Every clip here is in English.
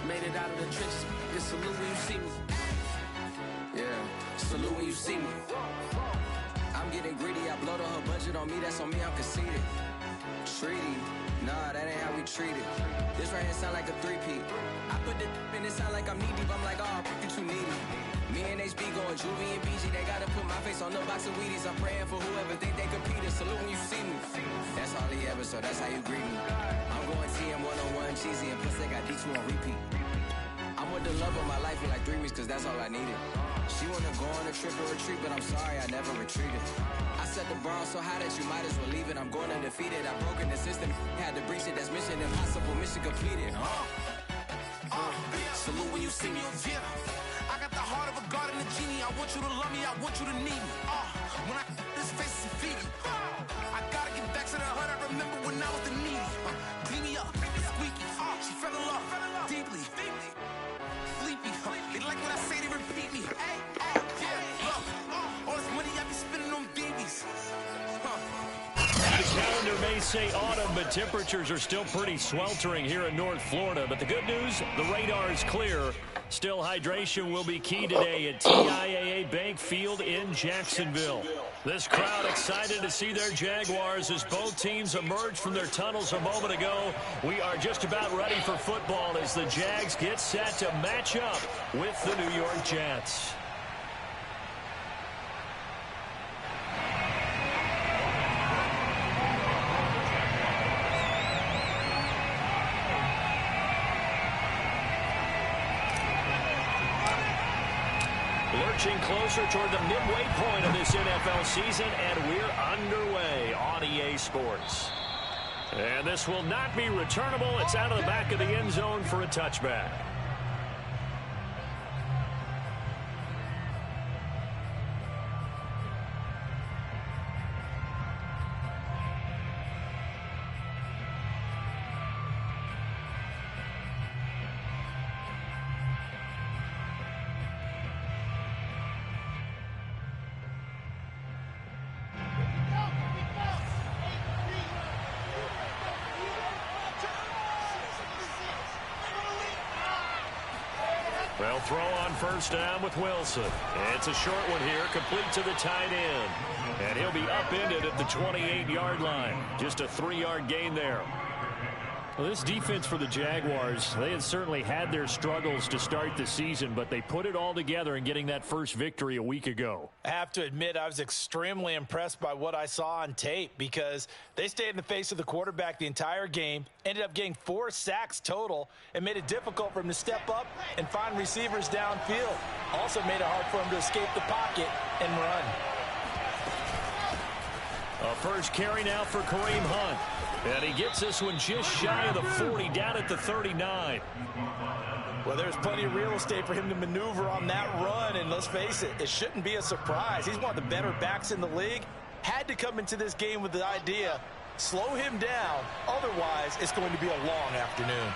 Made it out of the trenches. Just salute when you see me. Yeah, salute when you see me. I'm getting greedy. I blow her budget on me. That's on me. I'm conceited. Treaty. Nah, that ain't how we treat it. This right here sound like a three-peat. I put the in it sound like I'm knee deep. I'm like, oh, you too needy. Me and HB going Juvie and BG. They gotta put my face on the box of Wheaties. I'm praying for whoever think they compete. Salute when you see me. That's all he ever, so that's how you greet me. I'm going TM 101 cheesy, and plus they got D2 on repeat. I'm with the love of my life for like 3 weeks, cause that's all I needed. She wanna go on a trip or retreat, but I'm sorry, I never retreated. I set the bar so high that you might as well leave it. I'm going undefeated. I broke in the system, had to breach it. That's mission impossible, mission completed. Salute when you see me. Yeah. I got the heart of a god and a genie. I want you to love me, I want you to need me. When I this face is feedy. I gotta get back to the hood. I remember when I was the needy. Clean me up, squeaky. She fell in love deeply. Sleepy. They like what I say, they repeat me. Yeah, look, all this money I be spending on BBs. The calendar may say autumn, but temperatures are still pretty sweltering here in North Florida. But the good news, the radar is clear. Still, hydration will be key today at TIAA Bank Field in Jacksonville. This crowd excited to see their Jaguars as both teams emerge from their tunnels a moment ago. We are just about ready for football as the Jags get set to match up with the New York Jets. Lurching closer toward the midway point of this NFL season, and we're underway on EA Sports. And this will not be returnable. It's out of the back of the end zone for a touchback. They'll throw on first down with Wilson. It's a short one here, complete to the tight end. And he'll be upended at the 28-yard line. Just a 3-yard gain there. Well, this defense for the Jaguars, they had certainly had their struggles to start the season, but they put it all together in getting that first victory a week ago. I have to admit, I was extremely impressed by what I saw on tape because they stayed in the face of the quarterback the entire game, ended up getting 4 sacks total, and made it difficult for him to step up and find receivers downfield. Also made it hard for him to escape the pocket and run. A first carry now for Kareem Hunt. And he gets this one just shy of the 40, down at the 39. Well, there's plenty of real estate for him to maneuver on that run, and let's face it, it shouldn't be a surprise. He's one of the better backs in the league. Had to come into this game with the idea, slow him down, otherwise it's going to be a long afternoon.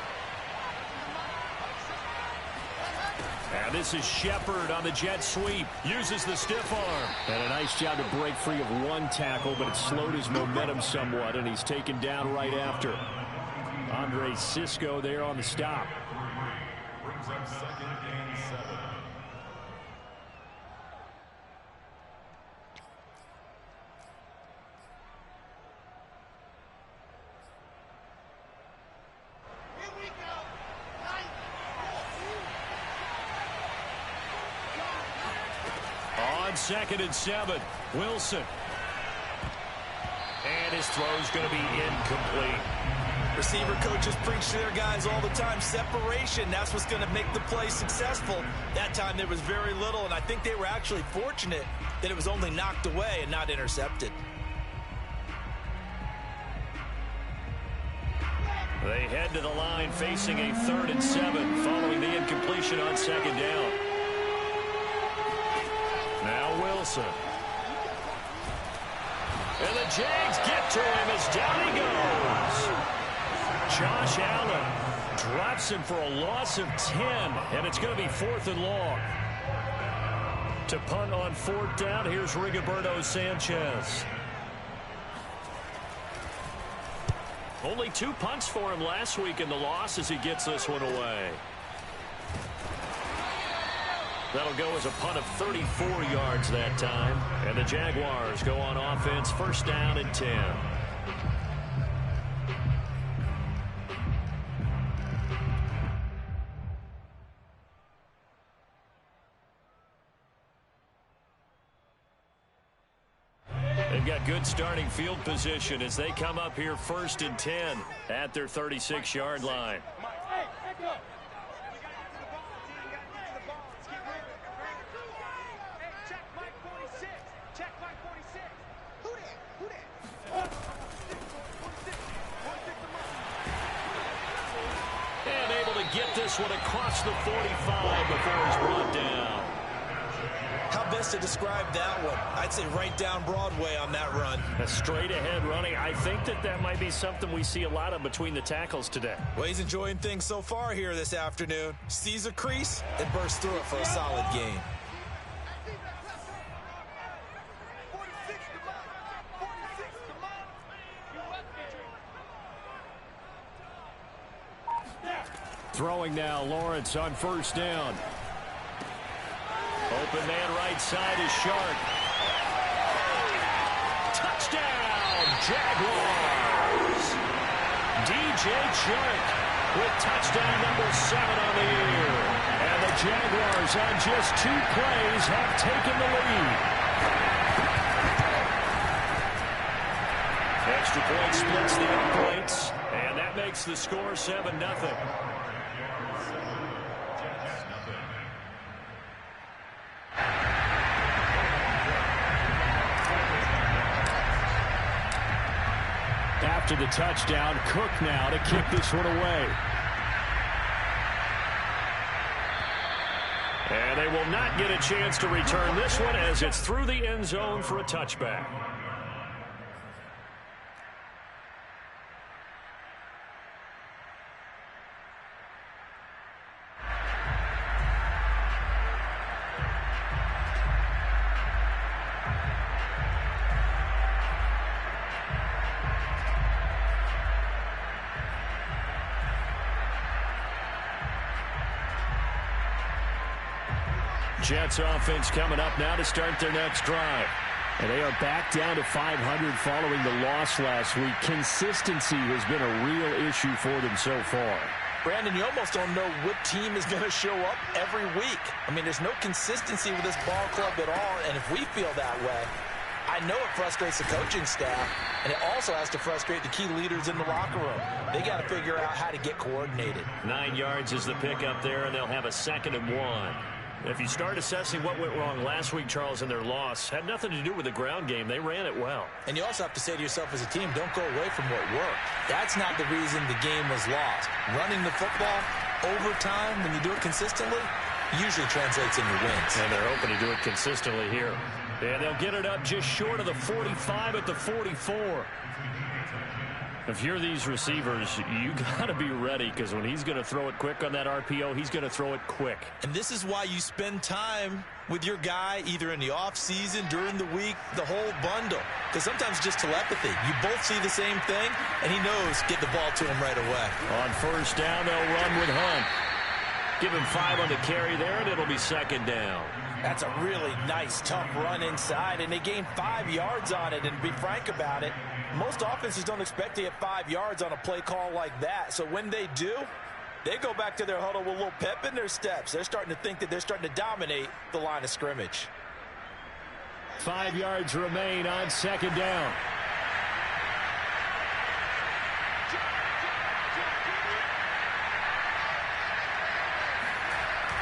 And this is Shepard on the jet sweep. Uses the stiff arm. And a nice job to break free of one tackle, but it slowed his momentum somewhat, and he's taken down right after. Andre Cisco there on the stop. Brings up 2nd and 7. On 2nd and 7, Wilson. And his throw's going to be incomplete. Receiver coaches preach to their guys all the time. Separation, that's what's going to make the play successful. That time there was very little, and I think they were actually fortunate that it was only knocked away and not intercepted. They head to the line facing a 3rd and 7 following the incompletion on 2nd down. Now Wilson. And the Jags get to him as down he goes. Josh Allen drops him for a loss of 10, and it's going to be 4th and long. To punt on 4th down, here's Rigoberto Sanchez. Only 2 punts for him last week in the loss as he gets this one away. That'll go as a punt of 34 yards that time. And the Jaguars go on offense, first down and 10. They've got good starting field position as they come up here first and 10 at their 36-yard line. And able to get this one across the 45 before he's brought down. How best to describe that one? I'd say right down Broadway on that run. A straight-ahead running. I think that might be something we see a lot of between the tackles today. Well, he's enjoying things so far here this afternoon. Sees a crease and bursts through it for a solid gain. Throwing now, Lawrence on first down. Open man right side is Sharp. Touchdown, Jaguars! DJ Chark with touchdown number 7 on the year. And the Jaguars on just 2 plays have taken the lead. Extra point splits the points, and that makes the score 7-0. After the touchdown, Cook now to kick this one away. And they will not get a chance to return this one as it's through the end zone for a touchback. Jets offense coming up now to start their next drive. And they are back down to 500 following the loss last week. Consistency has been a real issue for them so far. Brandon, you almost don't know what team is going to show up every week. I mean, there's no consistency with this ball club at all, and if we feel that way, I know it frustrates the coaching staff, and it also has to frustrate the key leaders in the locker room. They got to figure out how to get coordinated. 9 yards is the pickup there, and they'll have a 2nd and 1. If you start assessing what went wrong last week, Charles, in their loss, had nothing to do with the ground game. They ran it well. And you also have to say to yourself as a team, don't go away from what worked. That's not the reason the game was lost. Running the football over time, when you do it consistently, usually translates into wins. And they're hoping to do it consistently here. And they'll get it up just short of the 45 at the 44. If you're these receivers, you got to be ready, because when he's going to throw it quick on that RPO, he's going to throw it quick. And this is why you spend time with your guy either in the offseason, during the week, the whole bundle. Because sometimes just telepathy. You both see the same thing, and he knows get the ball to him right away. On first down, they'll run with Hunt. Give him 5 on the carry there, and it'll be 2nd down. That's a really nice, tough run inside, and they gained 5 yards on it. And to be frank about it, most offenses don't expect to get 5 yards on a play call like that. So when they do, they go back to their huddle with a little pep in their steps. They're starting to think that they're starting to dominate the line of scrimmage. 5 yards remain on 2nd down.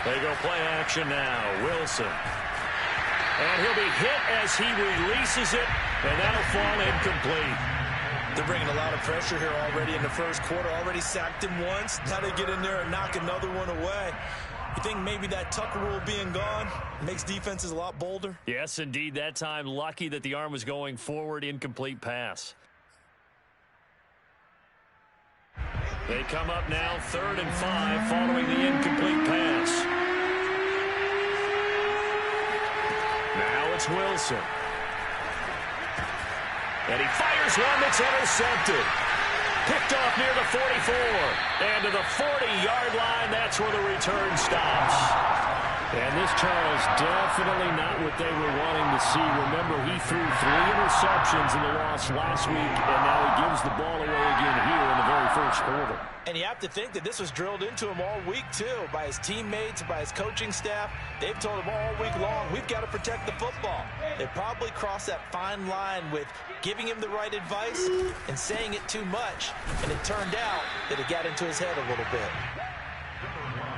They go play action now. Wilson. And he'll be hit as he releases it, and that'll fall incomplete. They're bringing a lot of pressure here already in the first quarter. Already sacked him once. Now they get in there and knock another one away. You think maybe that Tucker rule being gone makes defenses a lot bolder? Yes, indeed. That time, lucky that the arm was going forward. Incomplete pass. They come up now, 3rd and 5, following the incomplete pass. Now it's Wilson. And he fires one that's intercepted. Picked off near the 44. And to the 40-yard line, that's where the return stops. And this, Charles, definitely not what they were wanting to see. Remember, he threw 3 interceptions in the loss last week, and now he gives the ball away again here in the very first quarter. And you have to think that this was drilled into him all week, too, by his teammates, by his coaching staff. They've told him all week long, we've got to protect the football. They probably crossed that fine line with giving him the right advice and saying it too much. And it turned out that it got into his head a little bit.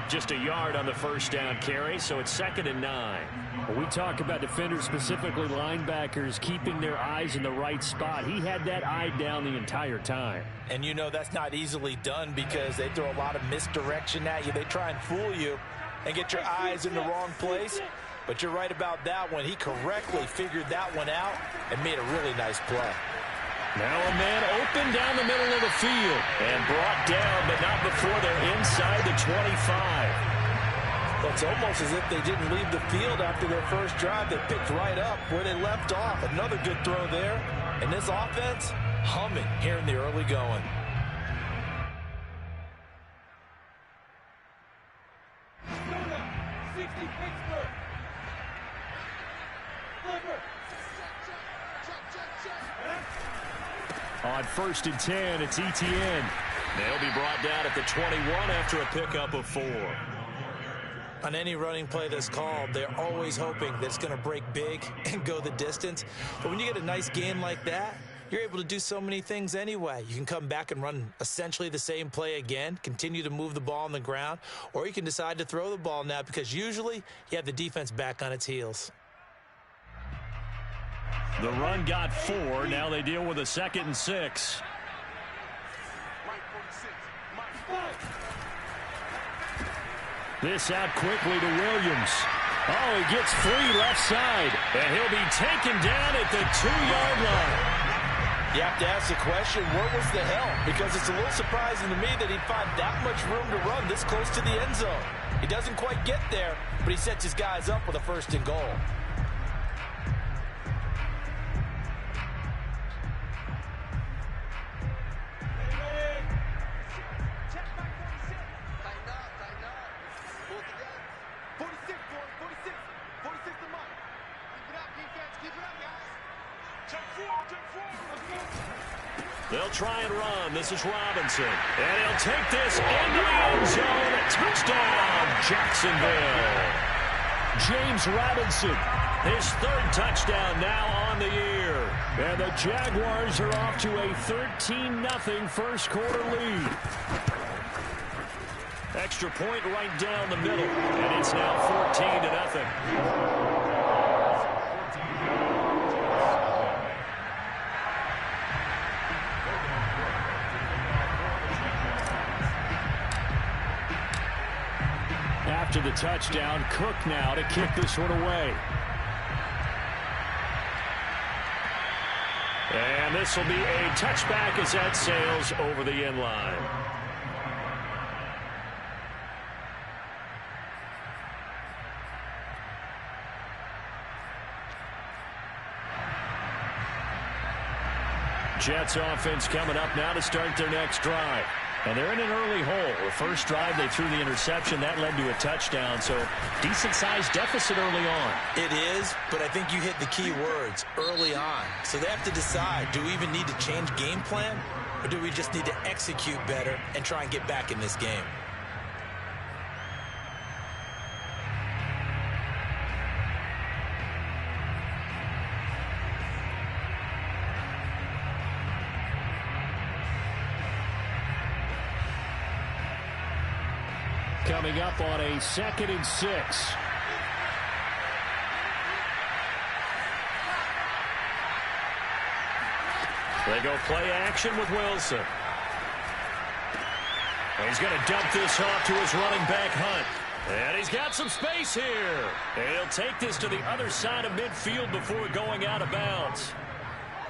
Just a yard on the first down carry, so it's 2nd and 9. When we talk about defenders, specifically linebackers, keeping their eyes in the right spot, he had that eye down the entire time. And you know that's not easily done because they throw a lot of misdirection at you. They try and fool you and get your eyes in the wrong place. But you're right about that one. He correctly figured that one out and made a really nice play. Now a man open down the middle of the field and brought down, but not before they're inside the 25. Well, it's almost as if they didn't leave the field after their first drive. They picked right up where they left off. Another good throw there. And this offense, humming here in the early going. On 1st and 10, it's Etienne. They'll be brought down at the 21 after a pickup of 4. On any running play that's called, they're always hoping that it's going to break big and go the distance. But when you get a nice game like that, you're able to do so many things anyway. You can come back and run essentially the same play again, continue to move the ball on the ground, or you can decide to throw the ball now because usually you have the defense back on its heels. The run got 4. Now they deal with a 2nd and 6. This out quickly to Williams. Oh, he gets free left side. And he'll be taken down at the 2-yard line. You have to ask the question, where was the help? Because it's a little surprising to me that he'd find that much room to run this close to the end zone. He doesn't quite get there, but he sets his guys up with a 1st and goal. They'll try and run. This is Robinson. And he'll take this into the end zone. Touchdown, Jacksonville. James Robinson, his 3rd touchdown now on the year. And the Jaguars are off to a 13-0 first quarter lead. Extra point right down the middle. And it's now 14-0. After the touchdown, Cook now to kick this one away. And this will be a touchback as that sails over the end line. Jets offense coming up now to start their next drive. And they're in an early hole. The first drive, they threw the interception. That led to a touchdown. So decent-sized deficit early on. It is, but I think you hit the key words, early on. So they have to decide, do we even need to change game plan? Or do we just need to execute better and try and get back in this game? Coming up on a 2nd and 6. They go play action with Wilson. And he's going to dump this off to his running back, Hunt. And he's got some space here. And he'll take this to the other side of midfield before going out of bounds.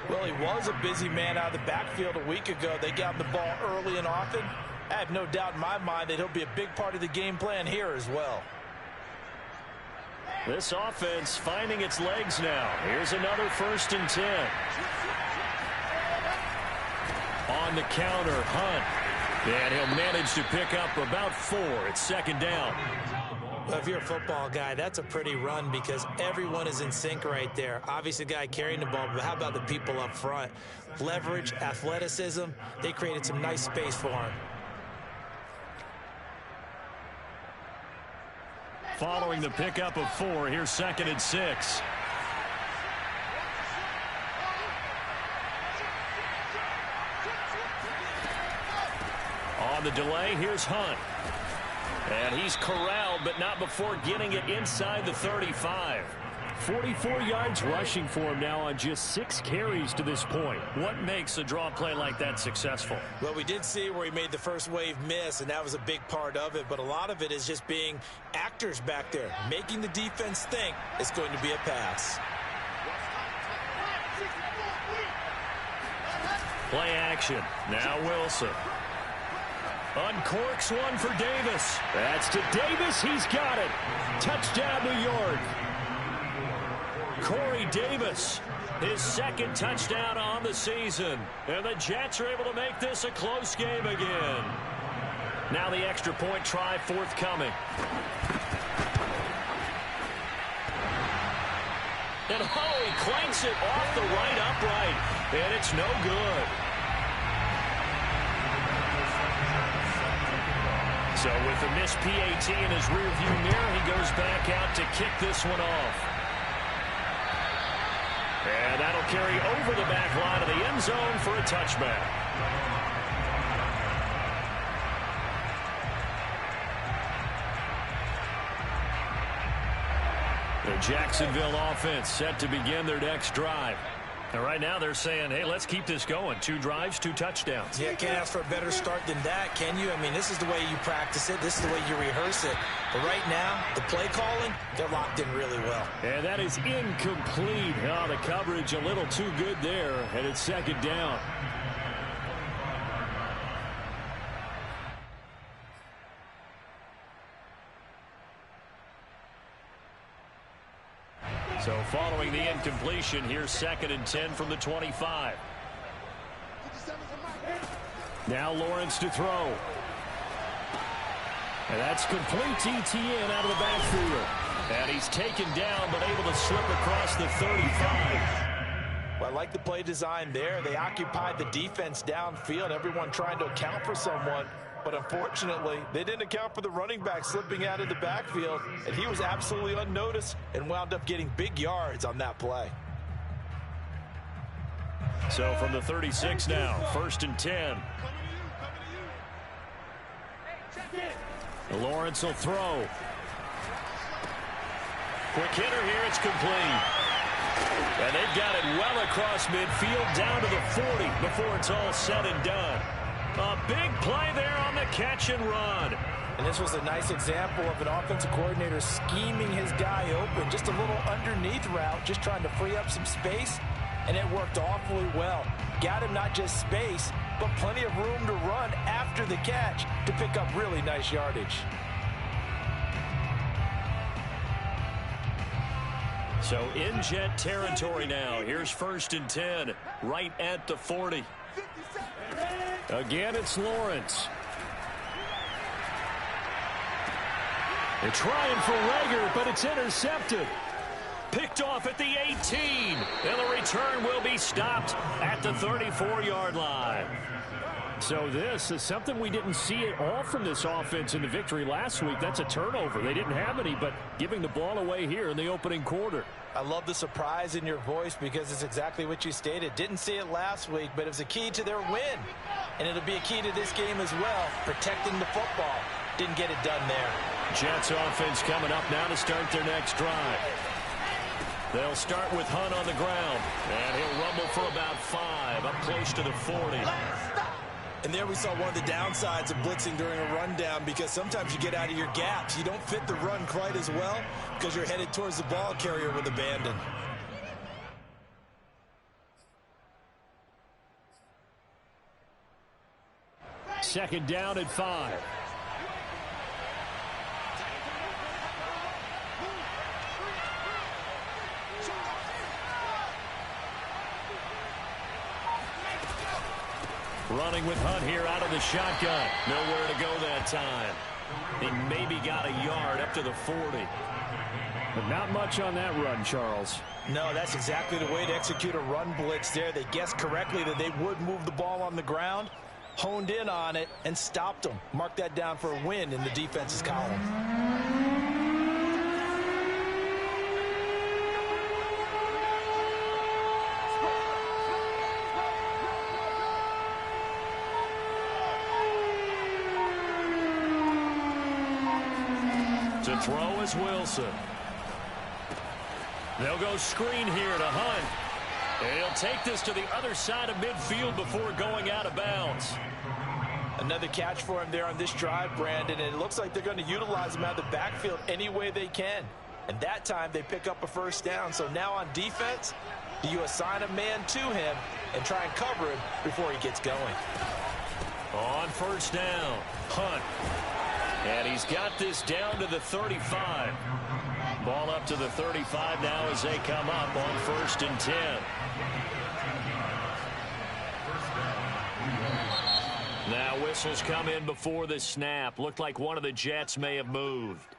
Well, he was a busy man out of the backfield a week ago. They got the ball early and often. I have no doubt in my mind that he'll be a big part of the game plan here as well. This offense finding its legs now. Here's another 1st and 10. On on the counter, Hunt. And he'll manage to pick up about 4. It's second down. Well, if you're a football guy, that's a pretty run because everyone is in sync right there. Obviously, the guy carrying the ball, but how about the people up front? Leverage, athleticism, they created some nice space for him. Following the pickup of 4, here's second and 6. On the delay, here's Hunt. And he's corralled, but not before getting it inside the 35. 44 yards rushing for him now on just 6 carries to this point. What makes a draw play like that successful? Well, we did see where he made the first wave miss, and that was a big part of it. But a lot of it is just being actors back there, making the defense think it's going to be a pass. Play action. Now Wilson. Uncorks one for Davis. That's to Davis. He's got it. Touchdown, New York. Corey Davis, his second touchdown on the season. And the Jets are able to make this a close game again. Now the extra point try forthcoming. And he clanks it off the right upright. And it's no good. So with the missed PAT in his rearview mirror, he goes back out to kick this one off. And that'll carry over the back line of the end zone for a touchback. The Jacksonville offense set to begin their next drive. And right now they're saying, hey, let's keep this going. 2 drives, 2 touchdowns. Yeah, can't ask for a better start than that, can you? I mean, this is the way you practice it. This is the way you rehearse it. But right now, the play calling, they're locked in really well. And that is incomplete. Oh, the coverage a little too good there, and it's second down. So following the incompletion, here's second and 10 from the 25. Now Lawrence to throw. And that's complete to Etienne out of the backfield. And he's taken down but able to slip across the 35. Well, I like the play design there. They occupied the defense downfield, everyone trying to account for someone. But unfortunately, they didn't account for the running back slipping out of the backfield, and he was absolutely unnoticed and wound up getting big yards on that play. So from the 36 now, first and 10. Lawrence will throw. Quick hitter here, it's complete. And they've got it well across midfield down to the 40 before it's all said and done. A big play there on the catch and run. And this was a nice example of an offensive coordinator scheming his guy open. Just a little underneath route, just trying to free up some space. And it worked awfully well. Got him not just space, but plenty of room to run after the catch to pick up really nice yardage. So in Jet territory now. Here's first and 10, right at the 40. Again, it's Lawrence. They're trying for Rager, but it's intercepted. Picked off at the 18. And the return will be stopped at the 34-yard line. So this is something we didn't see at all from this offense in the victory last week. That's a turnover. They didn't have any, but giving the ball away here in the opening quarter. I love the surprise in your voice because it's exactly what you stated. Didn't see it last week, but it was a key to their win. And it'll be a key to this game as well, protecting the football. Didn't get it done there. Jets offense coming up now to start their next drive. They'll start with Hunt on the ground, and he'll rumble for about 5, up close to the 40. And there we saw one of the downsides of blitzing during a rundown because sometimes you get out of your gaps. You don't fit the run quite as well because you're headed towards the ball carrier with abandon. Second down at 5. Running with Hunt here out of the shotgun. Nowhere to go that time. He maybe got a yard up to the 40. But not much on that run, Charles. No, that's exactly the way to execute a run blitz there. They guessed correctly that they would move the ball on the ground, honed in on it, and stopped them. Mark that down for a win in the defense's column. To throw is Wilson. They'll go screen here to Hunt. And he'll take this to the other side of midfield before going out of bounds. Another catch for him there on this drive, Brandon, and it looks like they're going to utilize him out of the backfield any way they can. And that time they pick up a first down. So now on defense, do you assign a man to him and try and cover him before he gets going? On first down, Hunt. And he's got this down to the 35. Ball up to the 35 now as they come up on 1st and 10. Now whistles come in before the snap. Looked like one of the Jets may have moved.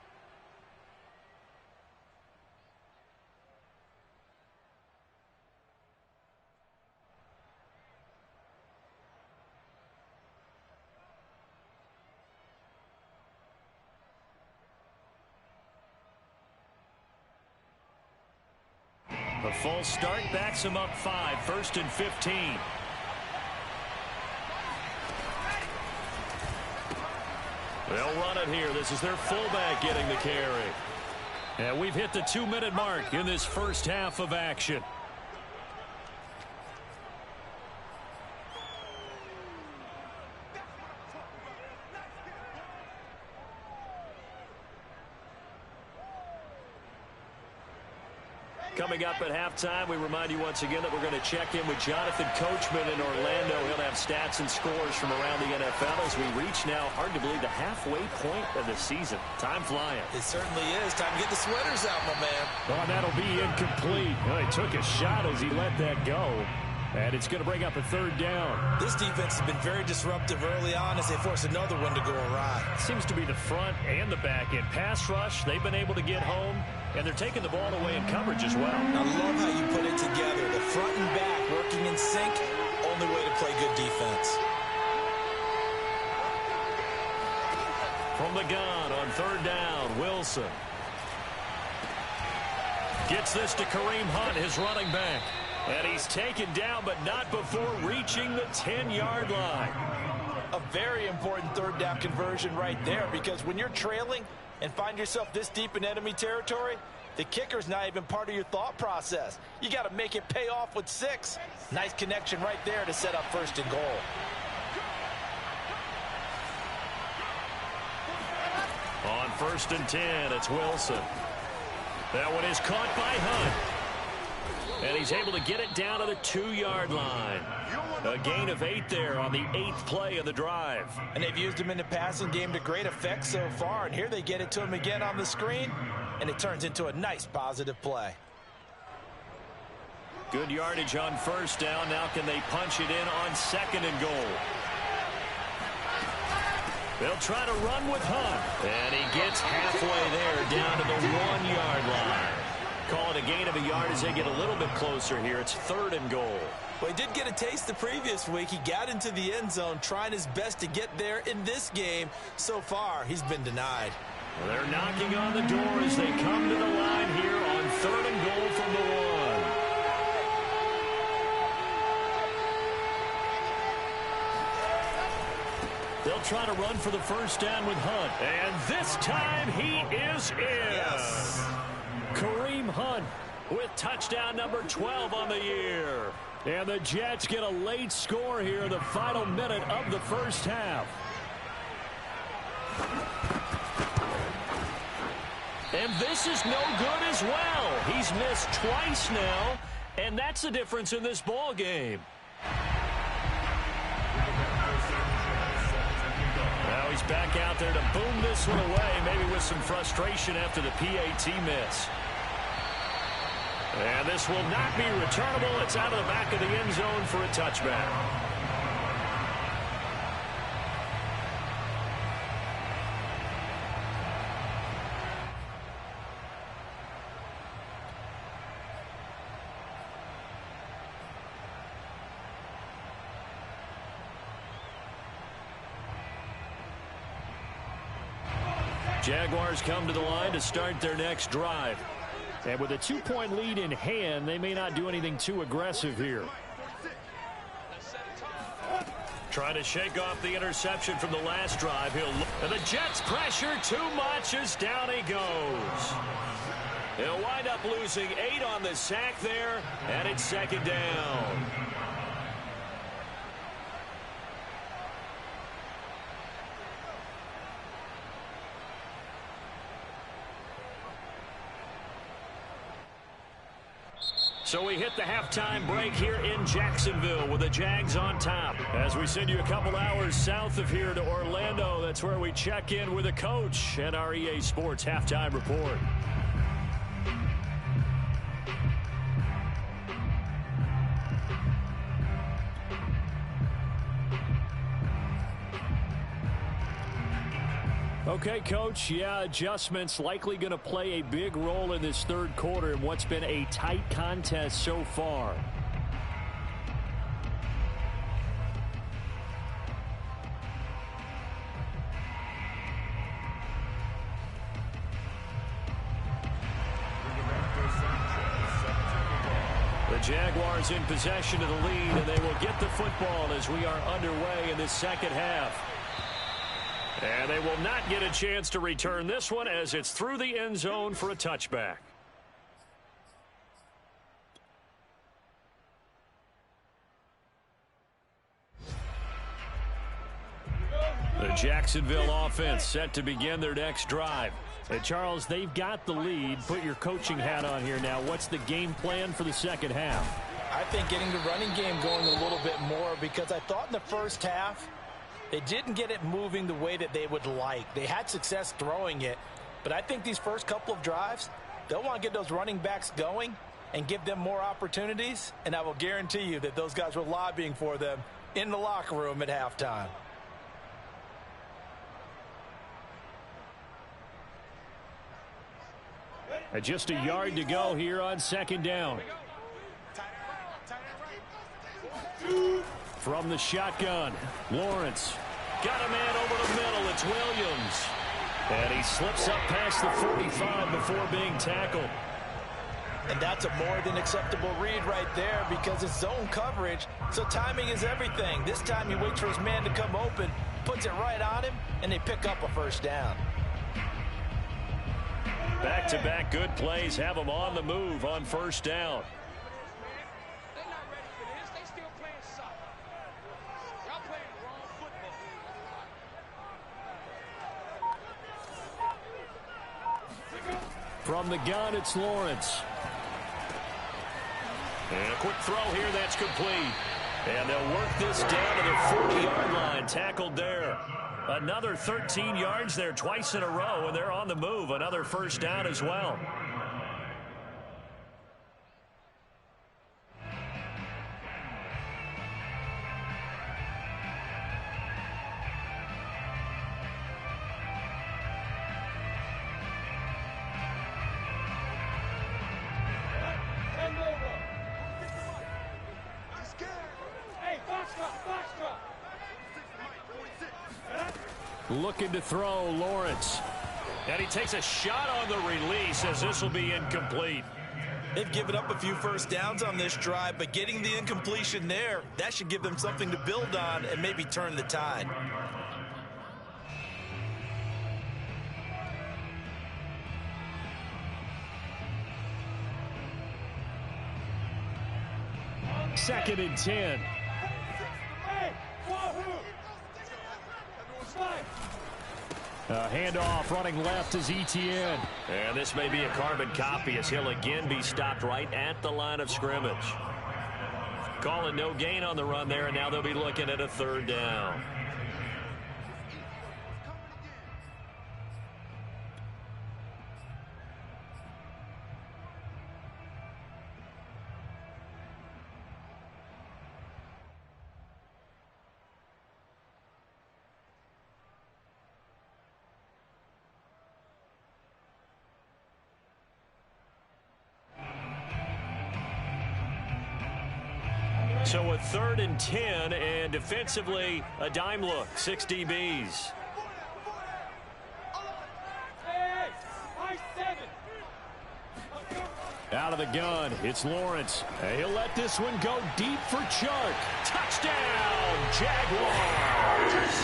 A full start backs him up 5, 1st and 15. They'll run it here. This is their fullback getting the carry. And we've hit the 2-minute mark in this first half of action. Coming up at halftime, we remind you once again that we're going to check in with Jonathan Coachman in Orlando. He'll have stats and scores from around the NFL as we reach now, hard to believe, the halfway point of the season. Time flying. It certainly is. Time to get the sweaters out, my man. Oh, that'll be incomplete. Well, he took a shot as he let that go. And it's going to bring up a 3rd down. This defense has been very disruptive early on as they force another one to go awry. Seems to be the front and the back end. Pass rush, they've been able to get home, and they're taking the ball away in coverage as well. I love how you put it together. The front and back working in sync, only way to play good defense. From the gun on 3rd down, Wilson. Gets this to Kareem Hunt, his running back. And he's taken down, but not before reaching the 10-yard line. A very important 3rd down conversion right there, because when you're trailing and find yourself this deep in enemy territory, the kicker's not even part of your thought process. You got to make it pay off with 6. Nice connection right there to set up 1st and goal. On 1st and 10, it's Wilson. That one is caught by Hunt. And he's able to get it down to the 2-yard line. A gain of 8 there on the 8th play of the drive. And they've used him in the passing game to great effect so far. And here they get it to him again on the screen. And it turns into a nice positive play. Good yardage on 1st down. Now can they punch it in on 2nd and goal? They'll try to run with Hunt. And he gets halfway there down to the 1-yard line. Call it a gain of a yard as they get a little bit closer here. It's 3rd and goal. Well, he did get a taste the previous week. He got into the end zone, trying his best to get there in this game. So far, he's been denied. Well, they're knocking on the door as they come to the line here on 3rd and goal from the 1. They'll try to run for the first down with Hunt. And this time he is in. Yes. Kareem Hunt with touchdown number 12 on the year. And the Jets get a late score here in the final minute of the first half. And this is no good as well. He's missed twice now, and that's the difference in this ball game. Now he's back out there to boom this one away, maybe with some frustration after the PAT miss. And this will not be returnable. It's out of the back of the end zone for a touchback. Jaguars come to the line to start their next drive. And with a 2-point lead in hand, they may not do anything too aggressive here. Trying to shake off the interception from the last drive. And the Jets pressure too much as down he goes. He'll wind up losing 8 on the sack there, and it's second down. So we hit the halftime break here in Jacksonville with the Jags on top. As we send you a couple hours south of here to Orlando, that's where we check in with a coach and our EA Sports halftime report. Okay, Coach, yeah, adjustments likely going to play a big role in this third quarter in what's been a tight contest so far. The Jaguars in possession of the lead, and they will get the football as we are underway in this second half. And they will not get a chance to return this one as it's through the end zone for a touchback. The Jacksonville offense set to begin their next drive. And Charles, they've got the lead. Put your coaching hat on here now. What's the game plan for the second half? I think getting the running game going a little bit more, because I thought in the first half they didn't get it moving the way that they would like. They had success throwing it, but I think these first couple of drives, they'll want to get those running backs going and give them more opportunities, and I will guarantee you that those guys were lobbying for them in the locker room at halftime. And just a yard to go here on second down. From the shotgun, Lawrence. Got a man over the middle. It's Williams. And he slips up past the 45 before being tackled. And that's a more than acceptable read right there, because it's zone coverage, so timing is everything. This time he waits for his man to come open, puts it right on him, and they pick up a first down. Back-to-back good plays have them on the move on first down. From the gun, it's Lawrence. And a quick throw here, that's complete. And they'll work this down to the 40-yard line, tackled there. Another 13 yards there twice in a row, and they're on the move. Another first down as well. Looking to throw, Lawrence. And he takes a shot on the release as this will be incomplete. They've given up a few first downs on this drive, but getting the incompletion there, that should give them something to build on and maybe turn the tide. Second and 10. Handoff running left is Etienne. And this may be a carbon copy as he'll again be stopped right at the line of scrimmage. Calling no gain on the run there, and now they'll be looking at a third down. So a third and 10, and defensively, a dime look, 6 DBs. Out of the gun, it's Lawrence. He'll let this one go deep for Chark. Touchdown, Jaguars!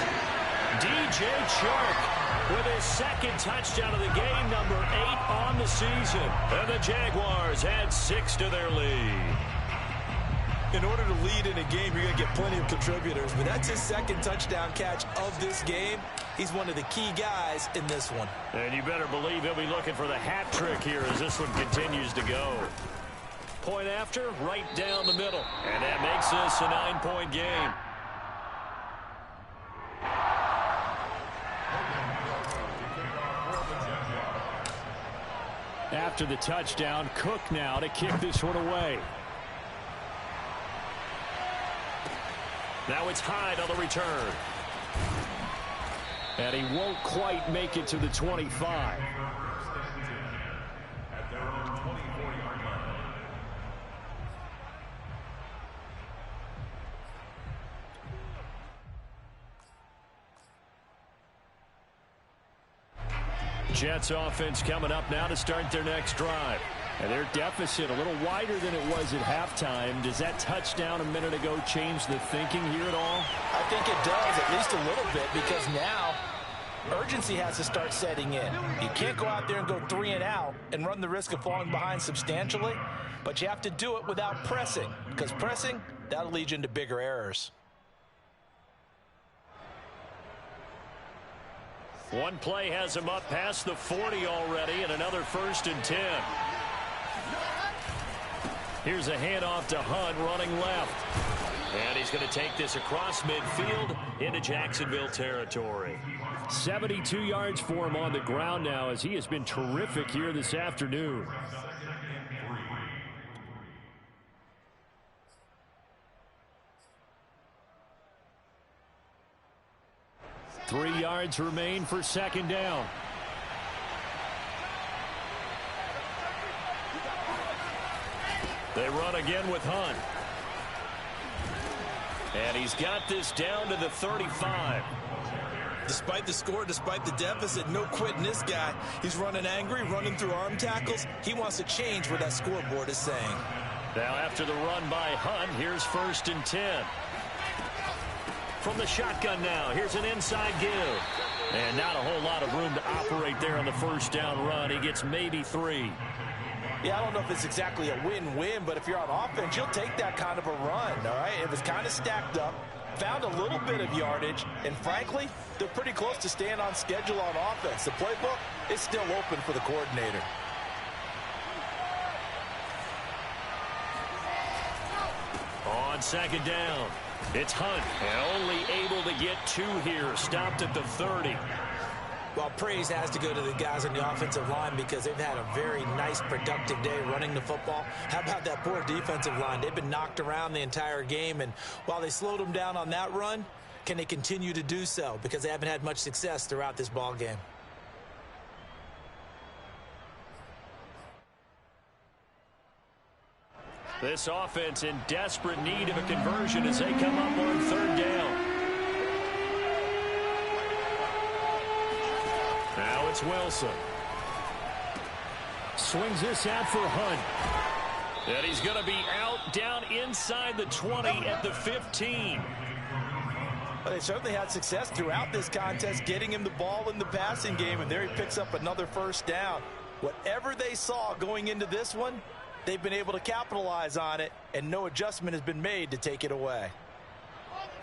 DJ Chark with his second touchdown of the game, number 8 on the season. And the Jaguars add 6 to their lead. In order to lead in a game, you're going to get plenty of contributors, but that's his second touchdown catch of this game. He's one of the key guys in this one. And you better believe he'll be looking for the hat trick here as this one continues to go. Point after, right down the middle. And that makes this a 9-point game. After the touchdown, Cook now to kick this one away. Now it's Hyde on the return. And he won't quite make it to the 25. Jets offense coming up now to start their next drive. And their deficit a little wider than it was at halftime. Does that touchdown a minute ago change the thinking here at all? I think it does, at least a little bit, because now urgency has to start setting in. You can't go out there and go 3 and out and run the risk of falling behind substantially, but you have to do it without pressing, because pressing, that'll lead you into bigger errors. One play has him up past the 40 already, and another 1st and 10. Here's a handoff to Hunt running left. And he's going to take this across midfield into Jacksonville territory. 72 yards for him on the ground now as he has been terrific here this afternoon. Three yards remain for second down. They run again with Hunt. And he's got this down to the 35. Despite the score, despite the deficit, no quitting this guy. He's running angry, running through arm tackles. He wants to change what that scoreboard is saying. Now after the run by Hunt, here's 1st and 10. From the shotgun now, here's an inside give. And not a whole lot of room to operate there on the first down run. He gets maybe 3. Yeah, I don't know if it's exactly a win-win, but if you're on offense, you'll take that kind of a run, all right? It was kind of stacked up, found a little bit of yardage, and frankly, they're pretty close to staying on schedule on offense. The playbook is still open for the coordinator. On second down, it's Hunt, and only able to get 2 here, stopped at the 30. Well, praise has to go to the guys on the offensive line because they've had a very nice, productive day running the football. How about that poor defensive line? They've been knocked around the entire game, and while they slowed them down on that run, can they continue to do so? Because they haven't had much success throughout this ball game. This offense in desperate need of a conversion as they come up on 3rd down. Now it's Wilson. Swings this out for Hunt. And he's going to be out down inside the 20 at the 15. Well, they certainly had success throughout this contest, getting him the ball in the passing game, and there he picks up another 1st down. Whatever they saw going into this one, they've been able to capitalize on it, and no adjustment has been made to take it away.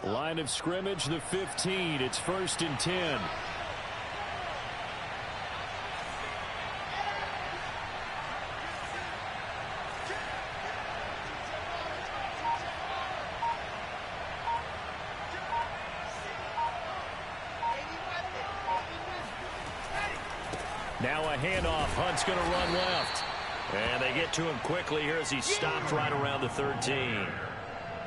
Line of scrimmage, the 15. It's 1st and 10. Now a handoff. Hunt's going to run left. And they get to him quickly here as he's stopped right around the 13.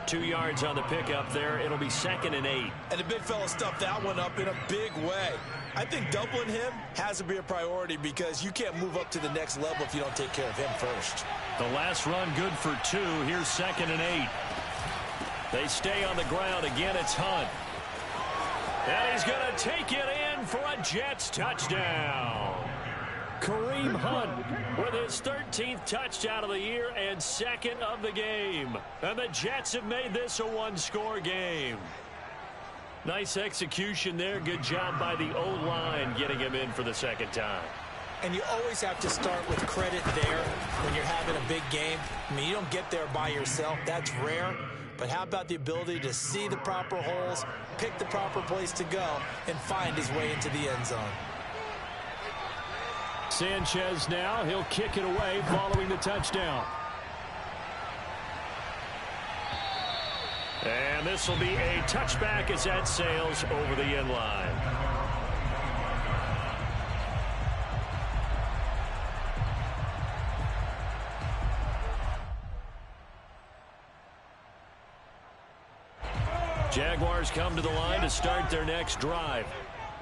2 yards on the pickup there. It'll be 2nd and 8. And the big fella stuffed that one up in a big way. I think doubling him has to be a priority because you can't move up to the next level if you don't take care of him first. The last run good for 2. Here's 2nd and 8. They stay on the ground. Again, it's Hunt. And he's going to take it in for a Jets touchdown. Kareem Hunt with his 13th touchdown of the year and second of the game. And the Jets have made this a one-score game. Nice execution there. Good job by the O-line getting him in for the second time. And you always have to start with credit there when you're having a big game. I mean, you don't get there by yourself. That's rare. But how about the ability to see the proper holes, pick the proper place to go, and find his way into the end zone? Sanchez now. He'll kick it away following the touchdown. And this will be a touchback as that sails over the end line. Jaguars come to the line to start their next drive.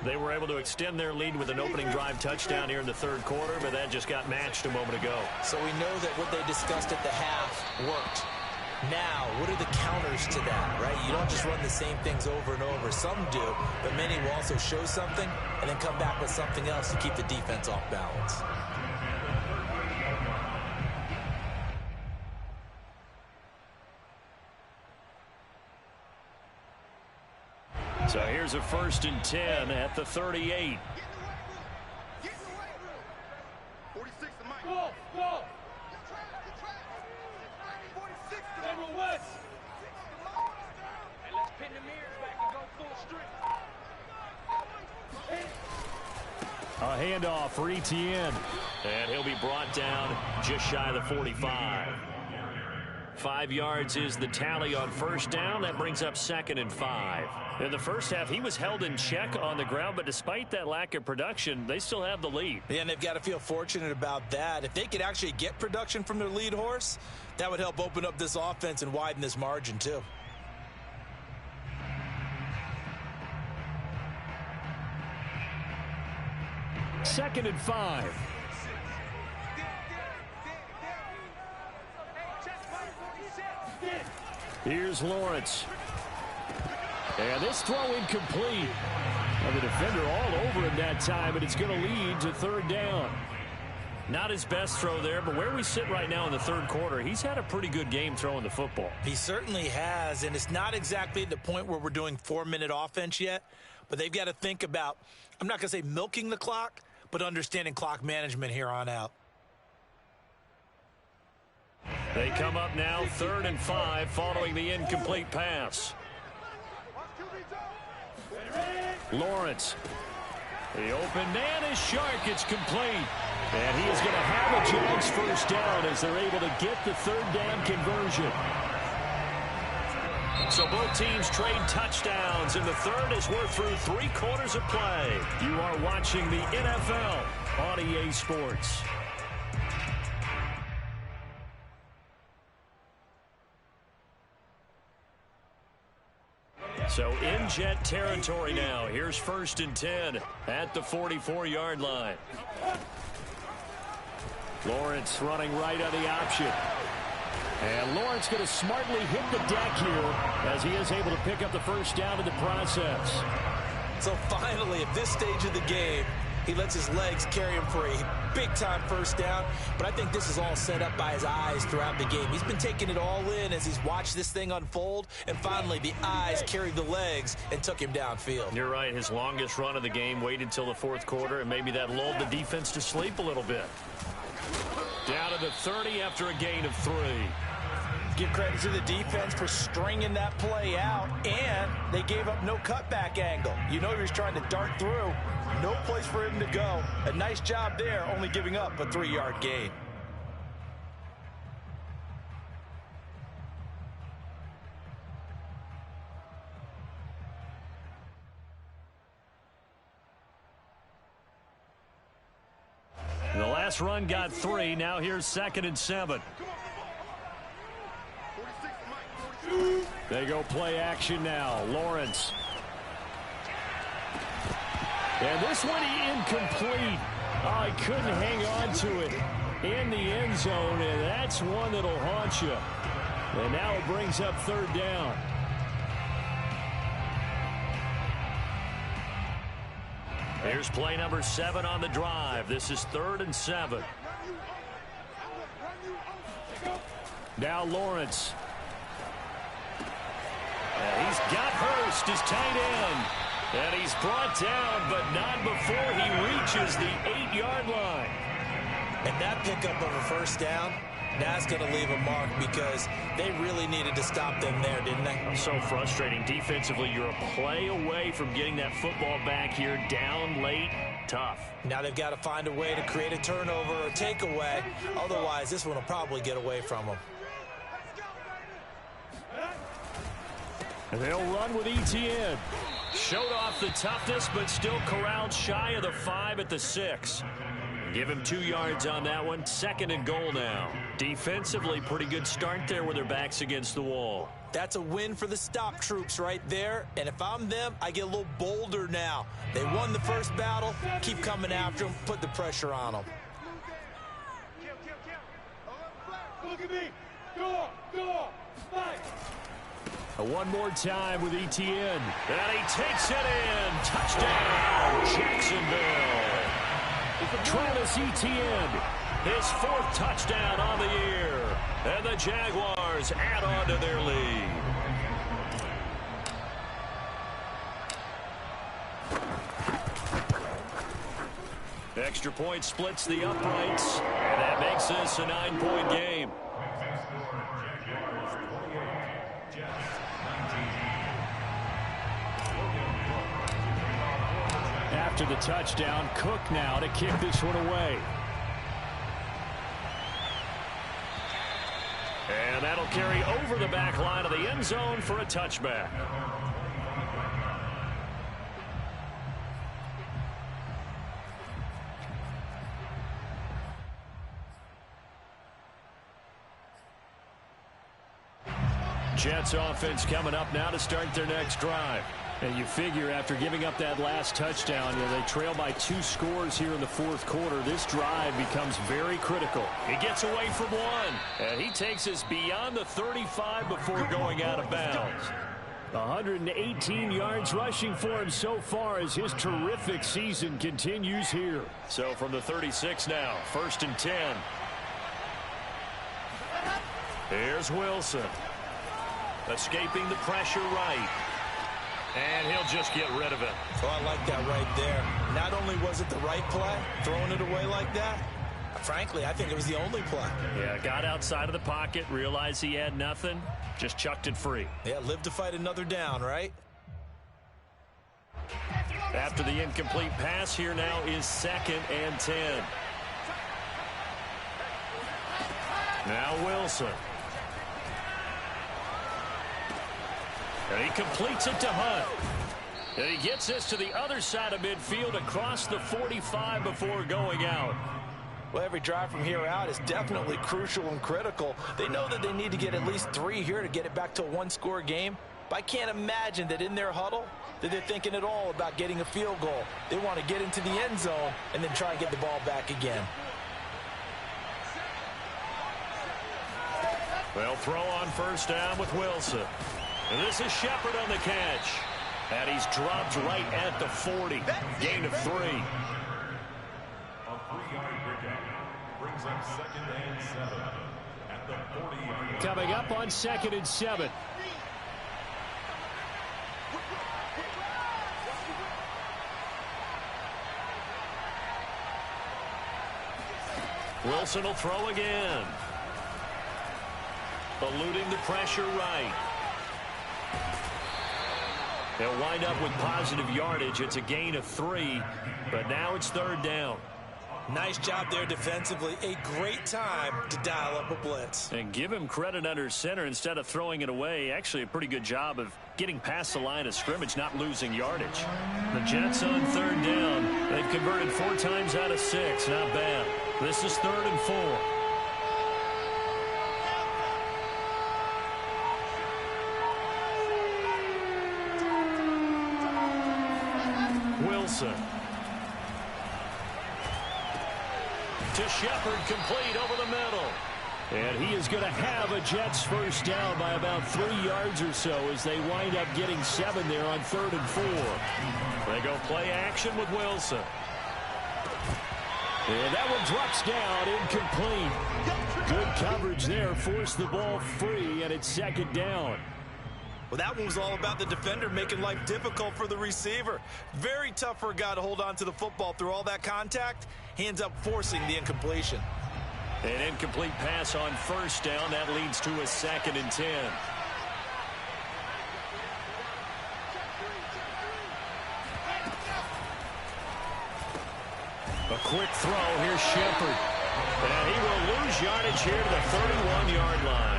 They were able to extend their lead with an opening drive touchdown here in the third quarter, but that just got matched a moment ago. So we know that what they discussed at the half worked. Now, what are the counters to that, right? You don't just run the same things over and over. Some do, but many will also show something and then come back with something else to keep the defense off balance. So here's a 1st and 10 at the 38. A handoff for Etienne. And he'll be brought down just shy of the 45. 5 yards is the tally on first down. That brings up 2nd and 5. In the first half, he was held in check on the ground, but despite that lack of production, they still have the lead. Yeah, and they've got to feel fortunate about that. If they could actually get production from their lead horse, that would help open up this offense and widen this margin too. Second and 5. Here's Lawrence. And this throw incomplete. And the defender all over him that time, and it's going to lead to 3rd down. Not his best throw there, but where we sit right now in the third quarter, he's had a pretty good game throwing the football. He certainly has, and it's not exactly the point where we're doing 4-minute offense yet, but they've got to think about, I'm not going to say milking the clock, but understanding clock management here on out. They come up now 3rd and 5 following the incomplete pass. Lawrence. The open man is Shark. It's complete. And he is going to have a Jags first down as they're able to get the 3rd down conversion. So both teams trade touchdowns, and the third as we're through 3 quarters of play. You are watching the NFL on EA Sports. So in Jet territory now. Here's 1st and 10 at the 44-yard line. Lawrence running right on the option. And Lawrence going to smartly hit the deck here as he is able to pick up the first down in the process. So finally, at this stage of the game, he lets his legs carry him for a big-time first down. But I think this is all set up by his eyes throughout the game. He's been taking it all in as he's watched this thing unfold. And finally, the eyes carried the legs and took him downfield. You're right. His longest run of the game waited till the 4th quarter, and maybe that lulled the defense to sleep a little bit. Down to the 30 after a gain of 3. Give credit to the defense for stringing that play out, and they gave up no cutback angle. You know he was trying to dart through. No place for him to go. A nice job there, only giving up a 3-yard gain. The last run got 3. Now here's 2nd and 7. They go play action now. Lawrence. And this one incomplete. Oh, he couldn't hang on to it in the end zone, and that's one that'll haunt you. And now it brings up 3rd down. Here's play number 7 on the drive. This is 3rd and 7. Now Lawrence. And he's got Hurst, his tight end. And he's brought down, but not before he reaches the 8-yard line. And that pickup of a first down, that's going to leave a mark because they really needed to stop them there, didn't they? So frustrating. Defensively, you're a play away from getting that football back here. Down late, tough. Now they've got to find a way to create a turnover or takeaway. Otherwise, this one will probably get away from them. And they'll run with ETN. Showed off the toughness, but still corralled shy of the 5 at the 6. Give him 2 yards on that one. 2nd and goal now. Defensively, pretty good start there with their backs against the wall. That's a win for the stop troops right there. And if I'm them, I get a little bolder now. They won the first battle. Keep coming after them. Put the pressure on them. Look at me. Go, fight. One more time with ETN. And he takes it in. Touchdown, Jacksonville. Travis Etienne, his 4th touchdown on the year. And the Jaguars add on to their lead. Extra point splits the uprights. And that makes this a 9-point game. After the touchdown, Cook now to kick this one away. And that'll carry over the back line of the end zone for a touchback. Jets offense coming up now to start their next drive. And you figure after giving up that last touchdown, they trail by 2 scores here in the 4th quarter. This drive becomes very critical. He gets away from 1. And he takes us beyond the 35 before going out of bounds. 118 yards rushing for him so far as his terrific season continues here. So from the 36 now, 1st and 10. Here's Wilson. Escaping the pressure right. And he'll just get rid of it. Oh, I like that right there. Not only was it the right play, throwing it away like that, frankly, I think it was the only play. Yeah, got outside of the pocket, realized he had nothing, just chucked it free. Yeah, live to fight another down, right? After the incomplete pass, here now is 2nd and 10. Now Wilson. And he completes it to Hunt. And he gets this to the other side of midfield across the 45 before going out. Well, every drive from here out is definitely crucial and critical. They know that they need to get at least 3 here to get it back to a 1-score game. But I can't imagine that in their huddle that they're thinking at all about getting a field goal. They want to get into the end zone and then try and get the ball back again. They'll throw on 1st down with Wilson. And this is Shepard on the catch. And he's dropped right at the 40. Gain of 3. A 3-yard pickup brings up 2nd and 7 at the 40-yard line. Coming up on 2nd and 7. Wilson will throw again. Eluding the pressure right. They'll wind up with positive yardage. It's a gain of 3, but now it's 3rd down. Nice job there defensively. A great time to dial up a blitz. And give him credit under center instead of throwing it away. Actually, a pretty good job of getting past the line of scrimmage, not losing yardage. The Jets on 3rd down. They've converted 4 times out of 6. Not bad. This is 3rd and 4. Wilson. To Shepard, complete over the middle. And he is going to have a Jets first down by about 3 yards or so as they wind up getting 7 there on 3rd and 4. They go play action with Wilson. And that one drops down, incomplete. Good coverage there, forced the ball free, and it's 2nd down. Well, that one was all about the defender making life difficult for the receiver. Very tough for a guy to hold on to the football through all that contact. He ends up forcing the incompletion. An incomplete pass on 1st down. That leads to a 2nd and 10. A quick throw. Here's Shepard. And he will lose yardage here to the 31-yard line.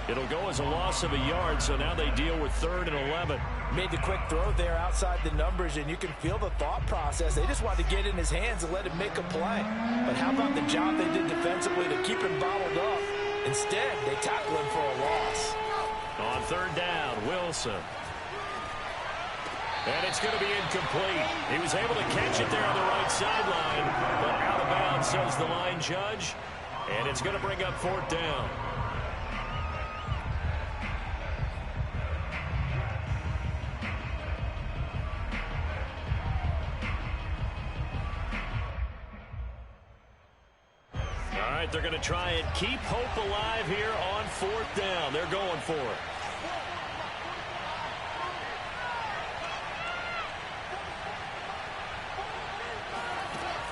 It'll go as a loss of a yard, so now they deal with 3rd and 11. Made the quick throw there outside the numbers, and you can feel the thought process. They just wanted to get in his hands and let him make a play. But how about the job they did defensively to keep him bottled up? Instead, they tackle him for a loss. On 3rd down, Wilson. And it's going to be incomplete. He was able to catch it there on the right sideline, but out of bounds, says the line judge. And it's going to bring up 4th down. They're going to try and keep hope alive here on 4th down. They're going for it.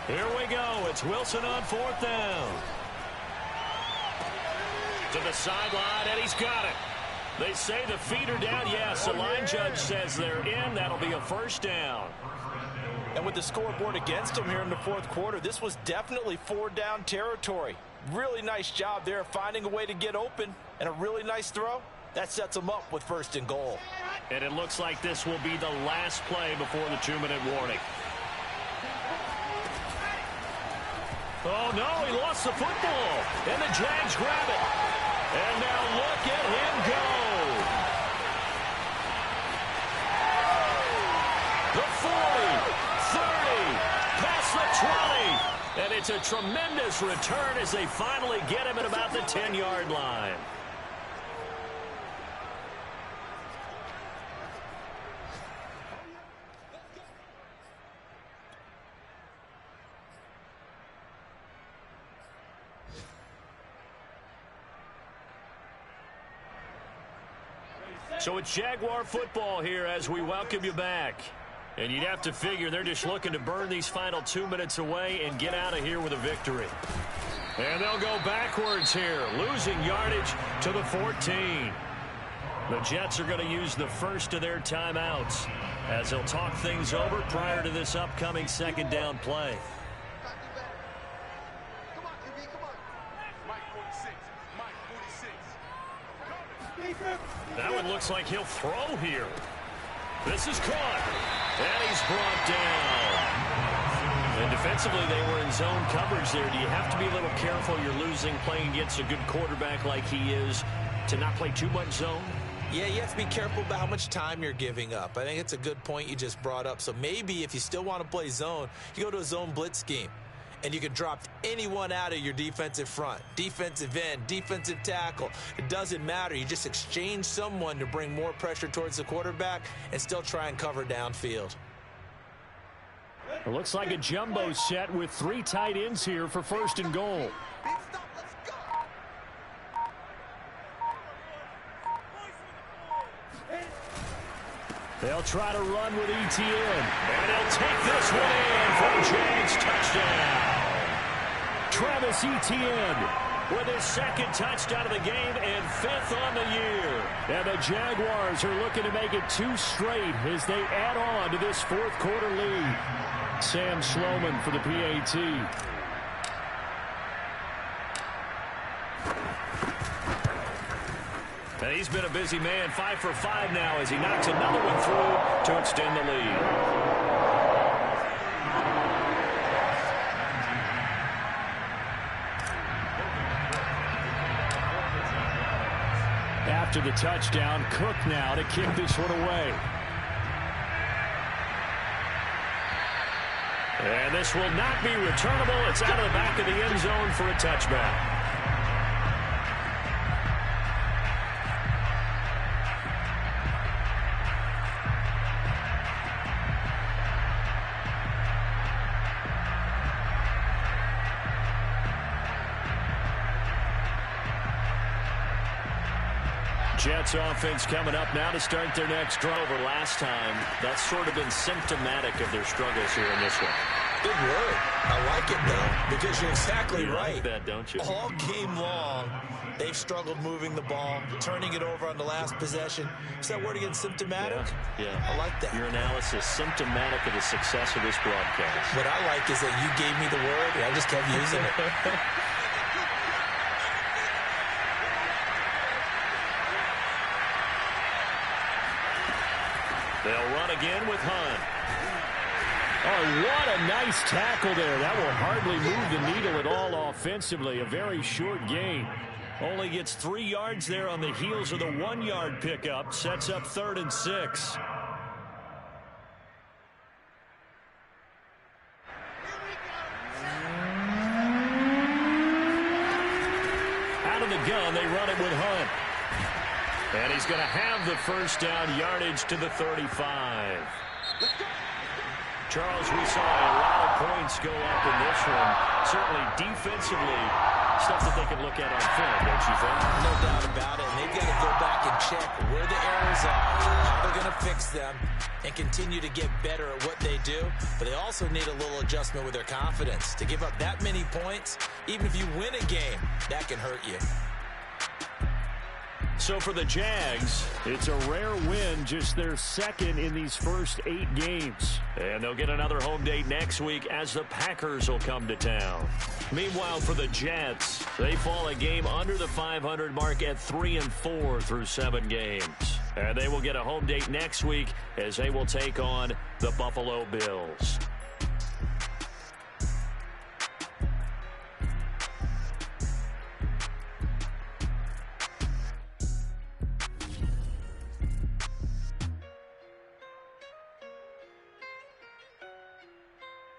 Here we go. It's Wilson on 4th down. To the sideline, and he's got it. They say the feet are down. Yes, the line judge says they're in. That'll be a 1st down. And with the scoreboard against him here in the 4th quarter, this was definitely 4-down territory. Really nice job there finding a way to get open, and a really nice throw. That sets them up with 1st and goal. And it looks like this will be the last play before the 2-minute warning. Oh, no, he lost the football. And the Jags grab it. And now look at him go. The 40, 30, past the 20. And it's a tremendous return as they finally get him at about the 10-yard line. So it's Jaguar football here as we welcome you back. And you'd have to figure they're just looking to burn these final 2 minutes away and get out of here with a victory. And they'll go backwards here, losing yardage to the 14. The Jets are going to use the first of their timeouts as they'll talk things over prior to this upcoming 2nd down play. That one looks like he'll throw here. This is caught. And he's brought down. And defensively, they were in zone coverage there. Do you have to be a little careful? You're losing, playing against a good quarterback like he is, to not play too much zone? Yeah, you have to be careful about how much time you're giving up. I think it's a good point you just brought up. So maybe if you still want to play zone, you go to a zone blitz scheme. And you can drop anyone out of your defensive front, defensive end, defensive tackle. It doesn't matter. You just exchange someone to bring more pressure towards the quarterback and still try and cover downfield. It looks like a jumbo set with 3 tight ends here for 1st and goal. They'll try to run with Etienne. And they'll take this one in for a Jags touchdown. Travis Etienne with his 2nd touchdown of the game and 5th on the year. And the Jaguars are looking to make it 2 straight as they add on to this 4th quarter lead. Sam Sloman for the PAT. And he's been a busy man, 5 for 5 now as he knocks another one through to extend the lead. After the touchdown, Cook now to kick this one away. And this will not be returnable. It's out of the back of the end zone for a touchback. Jets offense coming up now to start their next drive. Over last time, that's sort of been symptomatic of their struggles here in this one. Big word. I like it, though, because you're exactly right. Like that, don't you? All game long, they've struggled moving the ball, turning it over on the last possession. Is that word again, symptomatic? Yeah. I like that. Your analysis, symptomatic of the success of this broadcast. What I like is that you gave me the word, and I just kept using it. They'll run again with Hunt. Oh, what a nice tackle there. That will hardly move the needle at all offensively. A very short gain. Only gets 3 yards there on the heels of the 1-yard pickup. Sets up 3rd and 6. Out of the gun, they run it with Hunt. And he's going to have the first down, yardage to the 35. Charles, we saw a lot of points go up in this one. Certainly defensively, stuff that they can look at on film, don't you think? No doubt about it. And they've got to go back and check where the errors are, how they're going to fix them, and continue to get better at what they do. But they also need a little adjustment with their confidence. To give up that many points, even if you win a game, that can hurt you. So for the Jags, it's a rare win, just their second in these first 8 games. And they'll get another home date next week as the Packers will come to town. Meanwhile, for the Jets, they fall a game under the 500 mark at 3-4 through 7 games. And they will get a home date next week as they will take on the Buffalo Bills.